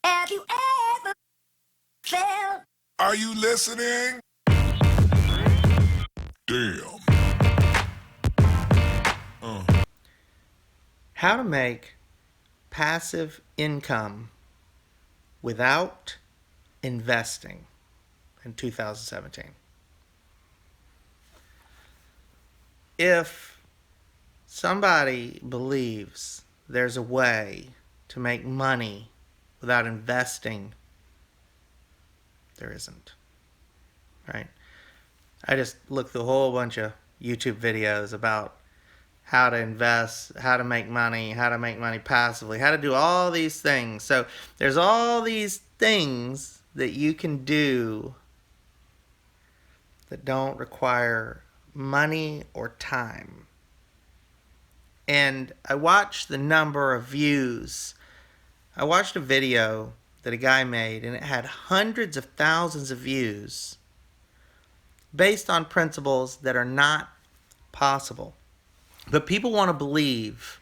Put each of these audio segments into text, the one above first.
Have you ever felt? Are you listening? Damn. How to make passive income without investing in 2017. If somebody believes there's a way to make money without investing, there isn't. Right? I just looked through a whole bunch of YouTube videos about how to invest, how to make money passively, how to do all these things. So there's all these things that you can do that don't require money or time. And I watched the number of views. I watched a video that a guy made, and it had hundreds of thousands of views based on principles that are not possible. But people want to believe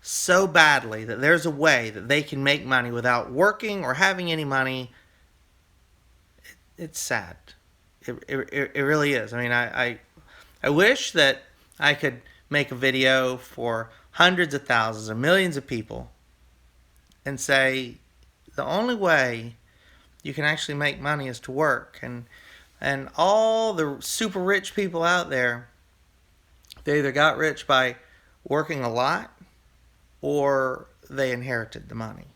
so badly that there's a way that they can make money without working or having any money. It's sad. It really is. I mean, I wish that I could make a video for hundreds of thousands or millions of people and say the only way you can actually make money is to work. And all the super rich people out there, they either got rich by working a lot or they inherited the money.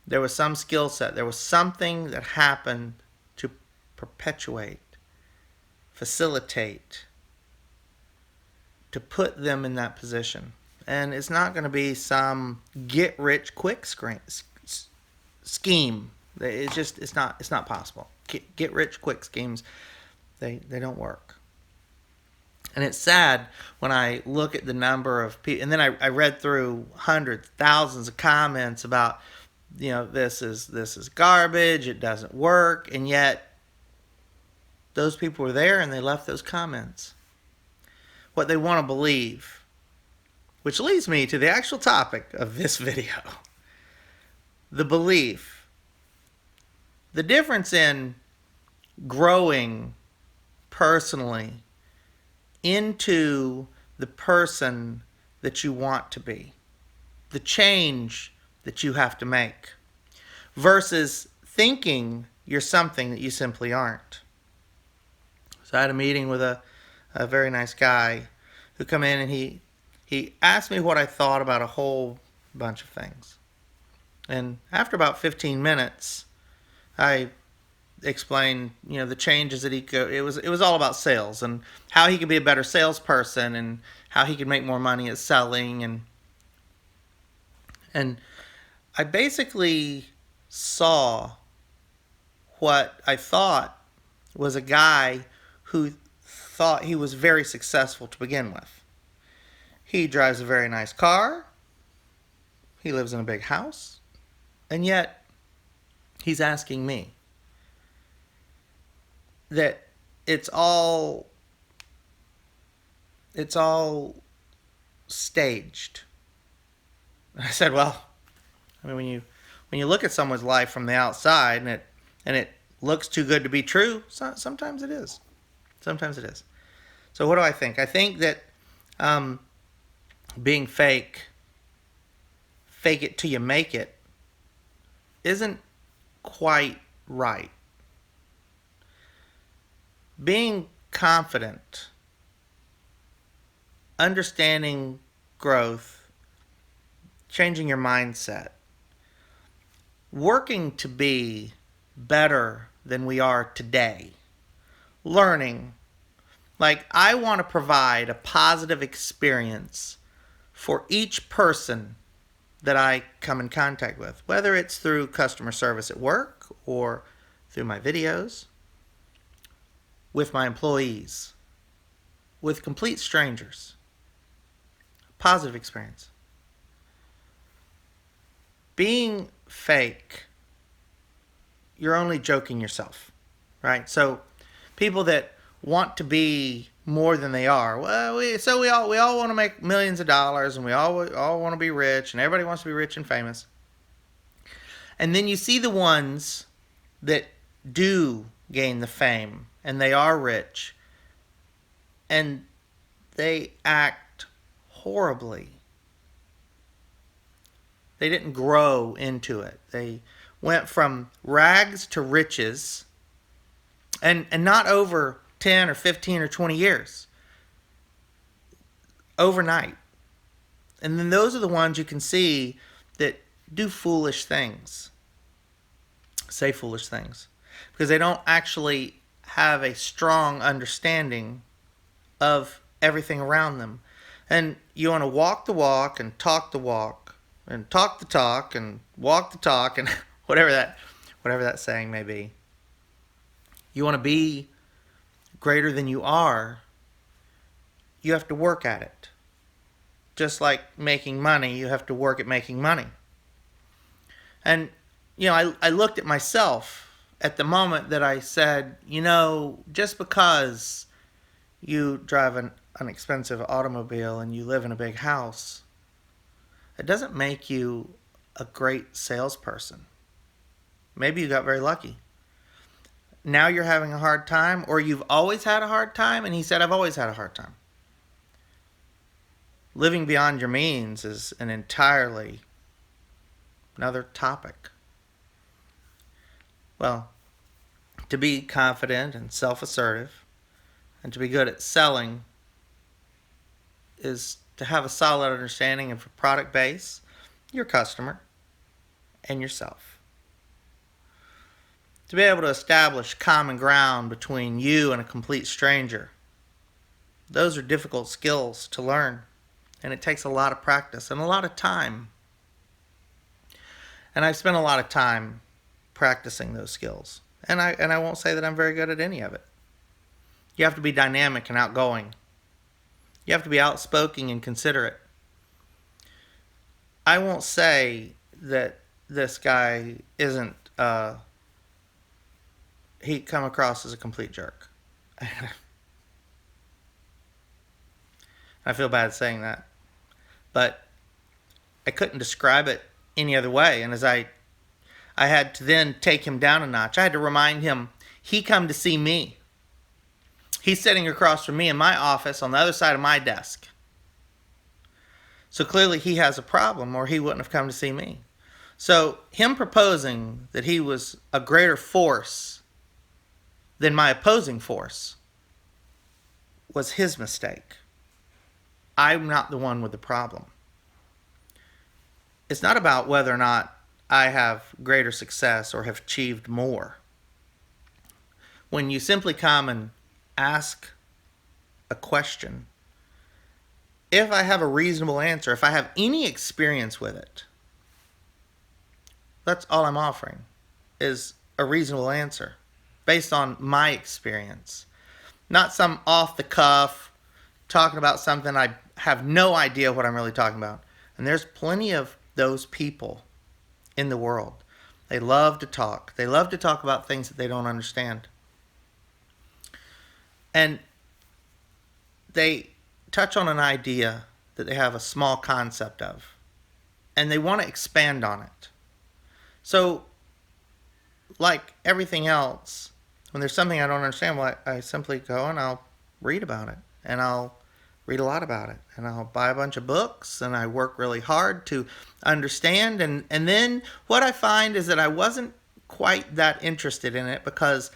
There was some skill set. There was something that happened to perpetuate, facilitate, to put them in that position. And it's not going to be some get-rich-quick scheme. It's not possible. Get-rich-quick schemes, they don't work. And it's sad when I look at the number of people, and then I read through hundreds, thousands of comments about, this is garbage, it doesn't work, and yet those people were there and they left those comments. What they want to believe, which leads me to the actual topic of this video. The belief. The difference in growing personally into the person that you want to be. The change that you have to make. Versus thinking you're something that you simply aren't. So I had a meeting with a very nice guy who come in, and he asked me what I thought about a whole bunch of things. And after about 15 minutes, I explained, the changes that he could. It was all about sales and how he could be a better salesperson and how he could make more money at selling, and I basically saw what I thought was a guy who thought he was very successful to begin with. He drives a very nice car. He lives in a big house. And yet, he's asking me that it's all staged. And I said, well, I mean, when you look at someone's life from the outside and it looks too good to be true, sometimes it is. Sometimes it is. So what do I think? I think that being fake it till you make it, isn't quite right. Being confident, understanding growth, changing your mindset, working to be better than we are today, learning. Like, I want to provide a positive experience for each person that I come in contact with, whether it's through customer service at work or through my videos, with my employees, with complete strangers. Positive experience. Being fake, you're only joking yourself, right? So people that want to be more than they are, well, we all want to make millions of dollars, and we all want to be rich, and everybody wants to be rich and famous. And then you see the ones that do gain the fame, and they are rich, and they act horribly. They didn't grow into it. They went from rags to riches, and not over 10 or 15 or 20 years. Overnight. And then those are the ones you can see that do foolish things. Say foolish things. Because they don't actually have a strong understanding of everything around them. And you want to walk the walk and talk the walk and talk the talk and walk the talk and whatever that saying may be. You want to be greater than you are, you have to work at it. Just like making money, you have to work at making money. And, I looked at myself at the moment that I said, just because you drive an expensive automobile and you live in a big house, it doesn't make you a great salesperson. Maybe you got very lucky. Now you're having a hard time, or you've always had a hard time, and he said, I've always had a hard time. Living beyond your means is an entirely another topic. Well, to be confident and self-assertive and to be good at selling is to have a solid understanding of your product base, your customer, and yourself. To be able to establish common ground between you and a complete stranger. Those are difficult skills to learn, and it takes a lot of practice and a lot of time. And I've spent a lot of time practicing those skills. And I won't say that I'm very good at any of it. You have to be dynamic and outgoing. You have to be outspoken and considerate. I won't say that this guy isn't he come across as a complete jerk. I feel bad saying that. But I couldn't describe it any other way. And as I had to then take him down a notch. I had to remind him, he come to see me. He's sitting across from me in my office on the other side of my desk. So clearly he has a problem, or he wouldn't have come to see me. So him proposing that he was a greater force than my opposing force was his mistake. I'm not the one with the problem. It's not about whether or not I have greater success or have achieved more. When you simply come and ask a question, if I have a reasonable answer, if I have any experience with it, that's all I'm offering, is a reasonable answer based on my experience. Not some off the cuff, talking about something I have no idea what I'm really talking about. And there's plenty of those people in the world. They love to talk. They love to talk about things that they don't understand. And they touch on an idea that they have a small concept of, and they want to expand on it. So, like everything else, when there's something I don't understand, well, I simply go and I'll read about it, and I'll read a lot about it, and I'll buy a bunch of books, and I work really hard to understand, and then what I find is that I wasn't quite that interested in it because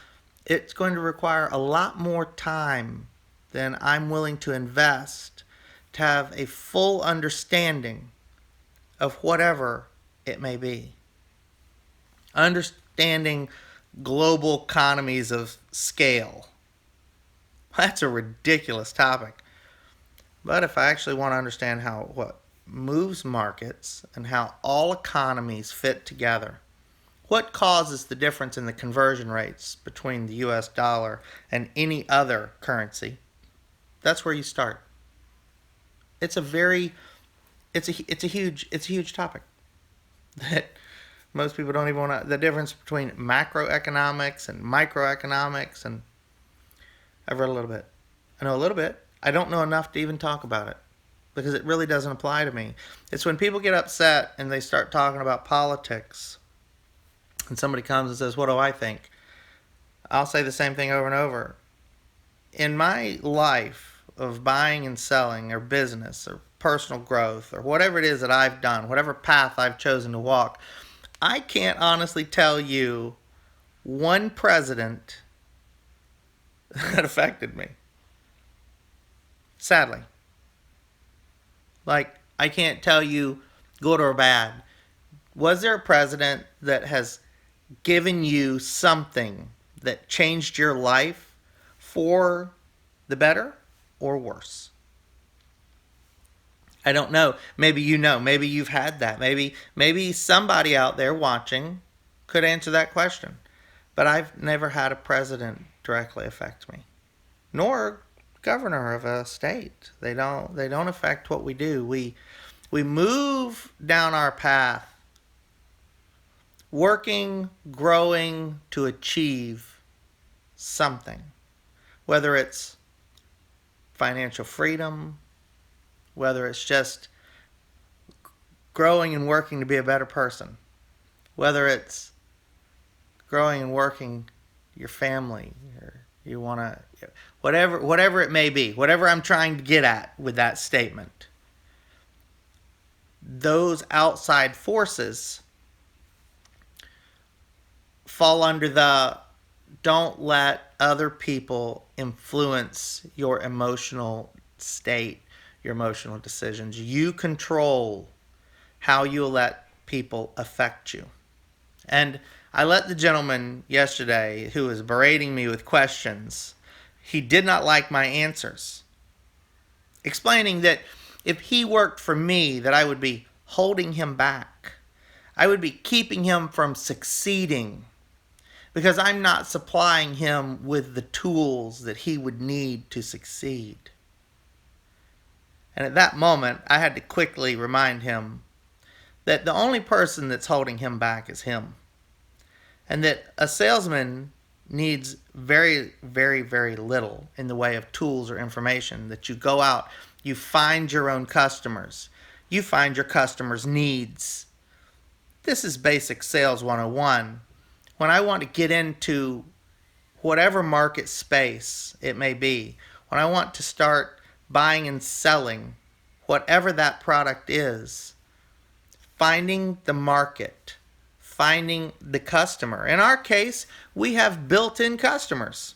it's going to require a lot more time than I'm willing to invest to have a full understanding of whatever it may be. Understanding global economies of scale. That's a ridiculous topic. But if I actually want to understand what moves markets and how all economies fit together, what causes the difference in the conversion rates between the US dollar and any other currency, that's where you start. It's a huge topic that Most people don't even want to, the difference between macroeconomics and microeconomics, and I've read a little bit. I know a little bit. I don't know enough to even talk about it because it really doesn't apply to me. It's when people get upset and they start talking about politics and somebody comes and says, what do I think? I'll say the same thing over and over. In my life of buying and selling or business or personal growth or whatever it is that I've done, whatever path I've chosen to walk, I can't honestly tell you one president that affected me. Sadly. Like, I can't tell you good or bad. Was there a president that has given you something that changed your life for the better or worse? I don't know. Maybe you know. Maybe you've had that. Maybe somebody out there watching could answer that question. But I've never had a president directly affect me, nor governor of a state. They don't affect what we do. We move down our path, working, growing to achieve something, whether it's financial freedom, whether it's just growing and working to be a better person, whether it's growing and working your family, or you want to, whatever it may be, whatever I'm trying to get at with that statement. Those outside forces fall under the don't let other people influence your emotional state, your emotional decisions. You control how you let people affect you. And I let the gentleman yesterday who was berating me with questions, he did not like my answers, explaining that if he worked for me, that I would be holding him back. I would be keeping him from succeeding because I'm not supplying him with the tools that he would need to succeed. And at that moment, I had to quickly remind him that the only person that's holding him back is him. And that a salesman needs very, very, very little in the way of tools or information. That you go out, you find your own customers, you find your customers' needs. This is basic sales 101. When I want to get into whatever market space it may be, when I want to start buying and selling whatever that product is, finding the market, finding the customer. In our case, we have built-in customers.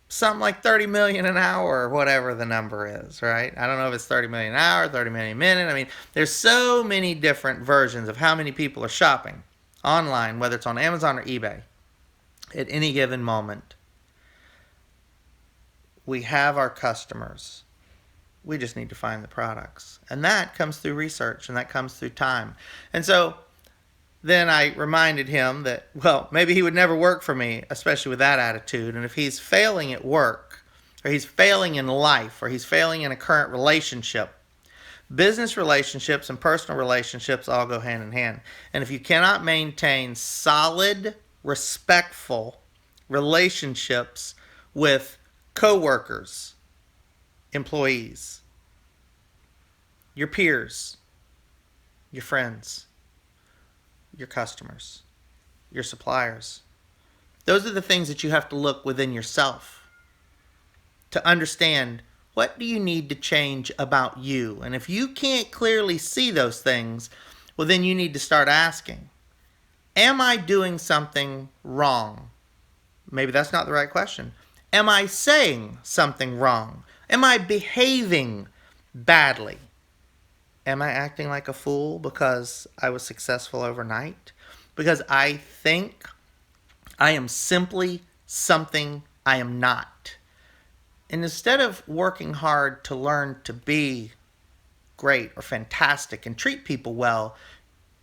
Something like 30 million an hour or whatever the number is, right? I don't know if it's 30 million an hour, 30 million a minute. I mean, there's so many different versions of how many people are shopping online, whether it's on Amazon or eBay, at any given moment. We have our customers. We just need to find the products. And that comes through research, and that comes through time. And so then I reminded him that, well, maybe he would never work for me, especially with that attitude. And if he's failing at work, or he's failing in life, or he's failing in a current relationship, business relationships and personal relationships all go hand in hand. And if you cannot maintain solid, respectful relationships with coworkers, employees, your peers, your friends, your customers, your suppliers. Those are the things that you have to look within yourself to understand what do you need to change about you. And if you can't clearly see those things, well, then you need to start asking, am I doing something wrong? Maybe that's not the right question. Am I saying something wrong? Am I behaving badly? Am I acting like a fool because I was successful overnight? Because I think I am simply something I am not. And instead of working hard to learn to be great or fantastic and treat people well,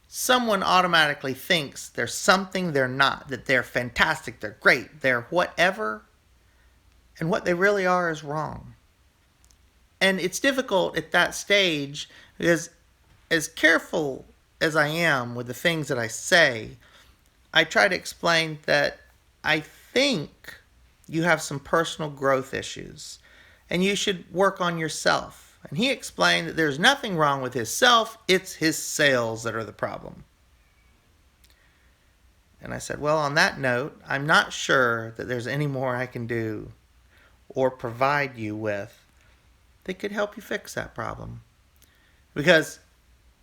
someone automatically thinks there's something they're not, that they're fantastic, they're great, they're whatever, and what they really are is wrong. And it's difficult at that stage because as careful as I am with the things that I say, I try to explain that I think you have some personal growth issues and you should work on yourself. And he explained that there's nothing wrong with his self, it's his sales that are the problem. And I said, well, on that note, I'm not sure that there's any more I can do or provide you with that could help you fix that problem. Because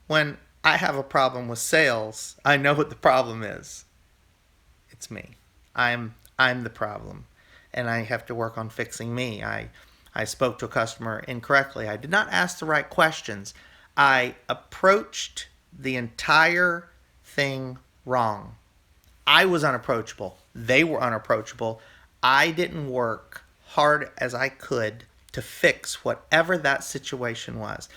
when I have a problem with sales, I know what the problem is. It's me. I'm the problem. And I have to work on fixing me. I spoke to a customer incorrectly. I did not ask the right questions. I approached the entire thing wrong. I was unapproachable. They were unapproachable. I didn't work hard as I could to fix whatever that situation was.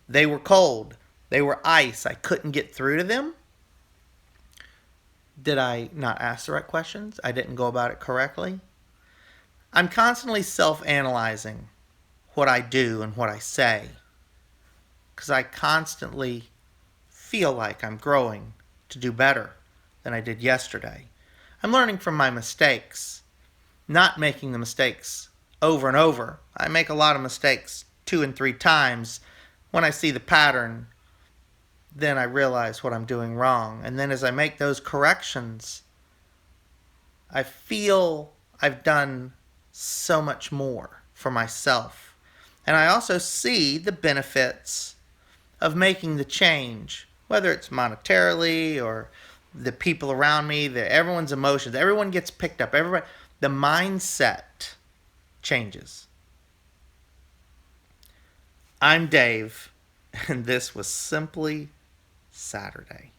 They were cold. They were ice. I couldn't get through to them. Did I not ask the right questions? I didn't go about it correctly. I'm constantly self-analyzing what I do and what I say because I constantly feel like I'm growing to do better than I did yesterday. I'm learning from my mistakes, not making the mistakes over and over. I make a lot of mistakes 2 and 3 times. When I see the pattern, then I realize what I'm doing wrong. And then as I make those corrections, I feel I've done so much more for myself. And I also see the benefits of making the change, whether it's monetarily or the people around me, everyone's emotions, everyone gets picked up. Everybody, the mindset changes. I'm Dave, and this was Simply Saturday.